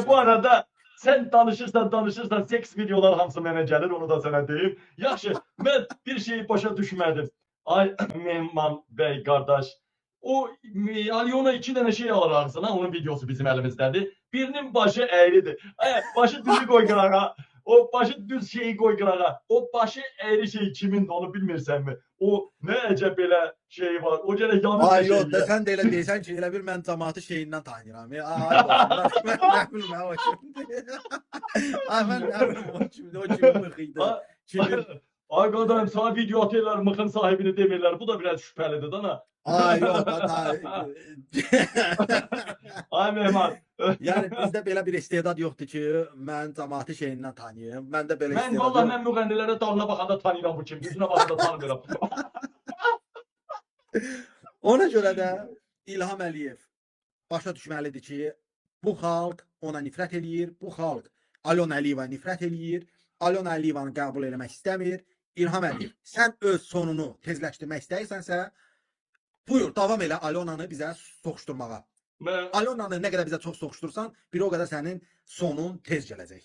Bu arada sen danışırsan seks videolar hamısı mənə gəlir, onu da sənə deyim. Yaxşı, mən bir şeyi başa düşmədim. Ay Mehman bəy qardaş, o Alyona 2 dənə şey alır ağzına, onun videosu bizim əlimizdədir. Birinin başı əyridir. Başı düzü qoy qırağa. O başı düz şeyi qoy qırağa. O başı əyri şey kimindir onu bilmirsənmi? O nə əcəb belə şey var. O gərək yanlış Ay bir şey. yox, da sən də elə deyirsən ki, elə bir mən cəmaatı şeyindən tanıyıram. Ay boş, mən nə bilməm o kimdir. Ay mən nə bilim o kimdir, o kimin mıxıydı. Kimin? Ay qadınım, sana video atırlar, mıxın sahibini demirlər. Bu da biraz şübhəlidir dana. Ay yox, da. Ay Mehman. Yəni bizdə belə bir istedad yoxdur ki, mən cəmaatı şeyindən tanıyım. Məndə belə Mən istedad vallahi yox. mən müğənnilərə dalına baxanda tanıyıram bu kimdir. Üzünə baxanda tanımıram. Ona görə də İlham Əliyev başa düşməlidir ki, bu xalq ona nifrət eləyir, bu xalq Alyona Əliyeva nifrət eləyir, Alyona Əliyevanı qəbul eləmək istəmir. İlham Əliyev, sən öz sonunu tezləşdirmək istəyirsənsə, buyur, davam elə Alyonanı bizə soxuşturmağa. Alyonanı nə qədər bizə çox soxuşdursan, bir o qədər sənin sonun tez gələcək.